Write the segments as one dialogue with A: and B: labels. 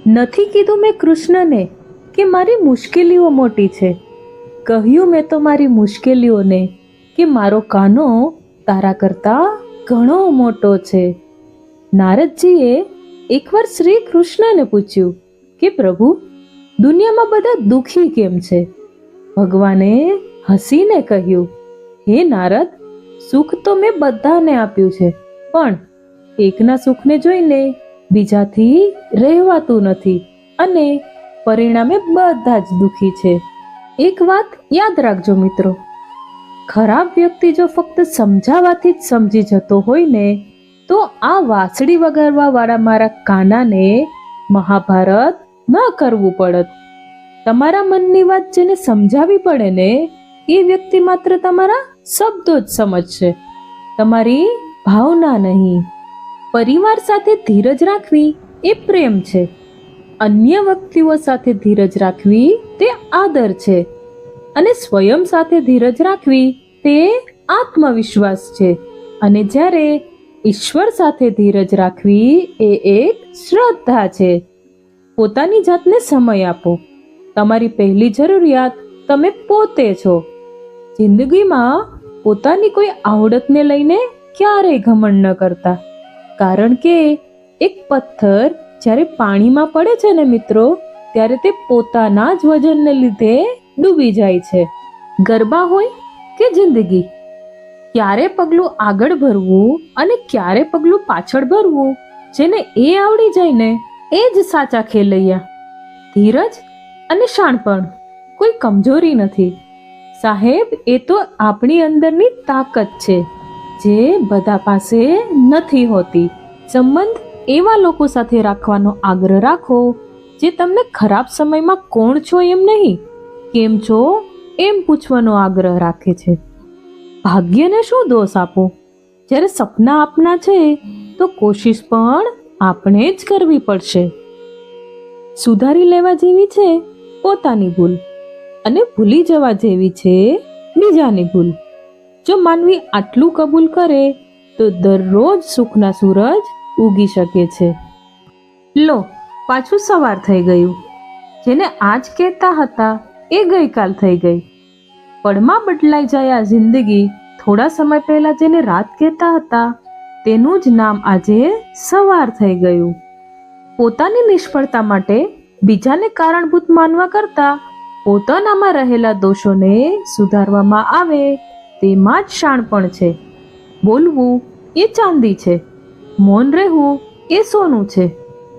A: નથી કીધું મેં કૃષ્ણને કે મારી મુશ્કેલીઓ મોટી છે, કહ્યું મેં તો મારી મુશ્કેલીઓને કે મારો કાનો તારા કરતા ઘણો મોટો છે. નારદજીએ એકવાર શ્રી કૃષ્ણને પૂછ્યું કે પ્રભુ, દુનિયામાં બધા દુઃખી કેમ છે? ભગવાને હસીને કહ્યું, હે નારદ, સુખ તો મેં બધાને આપ્યું છે, પણ એકના સુખને જોઈને બીજાથી રહેવાતું નથી અને પરિણામે બધા જ દુઃખી છે. એક વાત યાદ રાખજો મિત્રો, ખરાબ વ્યક્તિ જો ફક્ત સમજાવવાથી જ સમજી જતો હોય ને, તો આ વાંસળી વગાડવા વાળા મારા કાનાને મહાભારત ન કરવું પડત. તમારા મનની વાત જેને સમજાવવી પડે ને, એ વ્યક્તિ માત્ર તમારા શબ્દો જ સમજશે, તમારી ભાવના નહીં. પરિવાર સાથે ધીરજ રાખવી એ પ્રેમ છે. અન્ય વ્યક્તિઓ સાથે ધીરજ રાખવી તે આદર છે. અને સ્વયં સાથે ધીરજ રાખવી તે આત્મવિશ્વાસ છે. અને જ્યારે ઈશ્વર સાથે ધીરજ રાખવી એ એક શ્રદ્ધા છે. પોતાની જાતને સમય આપો. તમારી પહેલી જરૂરિયાત તમે પોતે છો. જિંદગીમાં પોતાની કોઈ આવડતને લઈને ક્યારેય ઘમંડ ન કરતા, કારણ કે એક પથ્થર જ્યારે પાણીમાં પડે છે ને મિત્રો, ત્યારે તે પોતાના જ વજનને લીધે ડૂબી જાય છે. ગરબા હોય કે જિંદગી, ક્યારે પગલું આગળ ભરવું અને ક્યારે પગલું પાછળ ભરવું, જેને એ આવડી જાય ને એ જ સાચા ખેલૈયા. ધીરજ અને શાણપણ કોઈ કમજોરી નથી સાહેબ, એ તો આપણી અંદરની તાકાત છે, જે બધા પાસે નથી હોતી. સંબંધ એવા લોકો સાથે રાખવાનો આગ્રહ રાખો જે તમને ખરાબ સમયમાં કોણ છો એમ નહીં, કેમ છો એમ પૂછવાનો આગ્રહ રાખે છે. ભાગ્યને શું દોષ આપો? જ્યારે સપના આપના છે તો કોશિશ પણ આપણે જ કરવી પડશે. સુધારી લેવા જેવી છે પોતાની ભૂલ અને ભૂલી જવા જેવી છે બીજાની ભૂલ. જો માનવી આટલું કબૂલ કરે તો દરરોજ સુખના સૂરજ ઉગી શકે છે. લો, પાછું સવાર થઈ ગયું. જેને આજ કહેતા હતા એ ગઈકાલ થઈ ગઈ. પળમાં બદલાઈ જાય આ જિંદગી. થોડા સમય પહેલા જેને રાત કહેતા હતા તેનું જ નામ આજે સવાર થઈ ગયું. પોતાની નિષ્ફળતા માટે બીજાને કારણભૂત માનવા કરતા પોતાનામાં રહેલા દોષોને સુધારવામાં આવે તેમાં જ શાણપણ છે. બોલવું એ ચાંદી છે, મૌન રહેવું એ સોનું છે,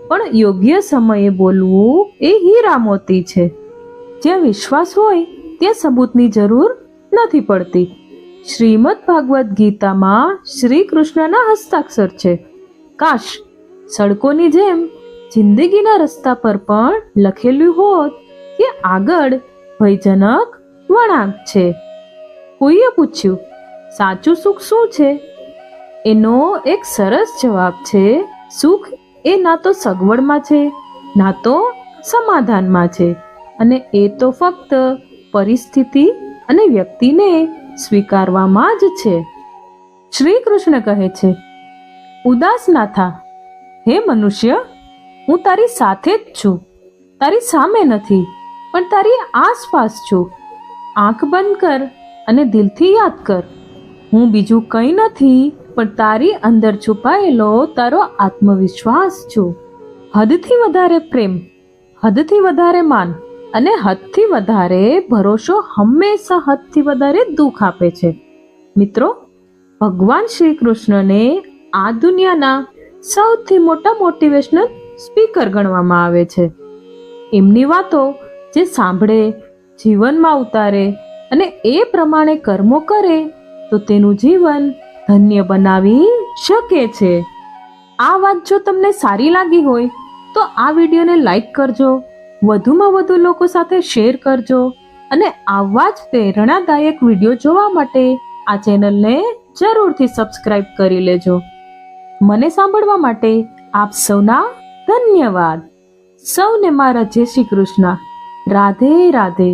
A: પણ યોગ્ય સમયે બોલવું એ હીરા મોતી છે. જ્યાં વિશ્વાસ હોય ત્યાં સબૂતની જરૂર નથી પડતી. શ્રીમદ ભાગવત ગીતામાં શ્રી કૃષ્ણના હસ્તાક્ષર છે. કાશ સડકોની જેમ જિંદગીના રસ્તા પર પણ લખેલું હોત કે આગળ ભયજનક વળાંક છે. કોઈએ પૂછ્યું, સાચું સુખ શું છે? એનો એક સરસ જવાબ છે, સુખ એ ના તો સગવડમાં છે, ના તો સમાધાનમાં છે, અને એ તો ફક્ત પરિસ્થિતિ અને વ્યક્તિને સ્વીકારવામાં જ છે. શ્રી કૃષ્ણ કહે છે, ઉદાસ ના થા હે મનુષ્ય, હું તારી સાથે જ છું. તારી સામે નથી, પણ તારી આસપાસ છું. આંખ બંધ કર અને દિલથી યાદ કર, હું બીજું કંઈ નથી પણ તારી અંદર છુપાયેલો તારો આત્મવિશ્વાસ છું. હદથી વધારે પ્રેમ, હદથી વધારે માન અને હદથી વધારે ભરોસો હંમેશા હદથી વધારે દુઃખ આપે છે. મિત્રો, ભગવાન શ્રી કૃષ્ણને આ દુનિયાના સૌથી મોટા મોટિવેશનલ સ્પીકર ગણવામાં આવે છે. એમની વાતો જે સાંભળે, જીવનમાં ઉતારે અને એ પ્રમાણે કર્મો કરે તો તેનું જીવન ધન્ય બનાવી શકે છે. આ વાત જો તમને સારી લાગી હોય તો આ વિડીયોને લાઈક કરજો, વધુમાં વધુ લોકો સાથે શેર કરજો અને આવા જ પ્રેરણાદાયક વિડીયો જોવા માટે આ ચેનલને જરૂરથી સબસ્ક્રાઇબ કરી લેજો. મને સાંભળવા માટે આપ સૌના ધન્યવાદ. સૌને મારા જય શ્રી કૃષ્ણ. રાધે રાધે.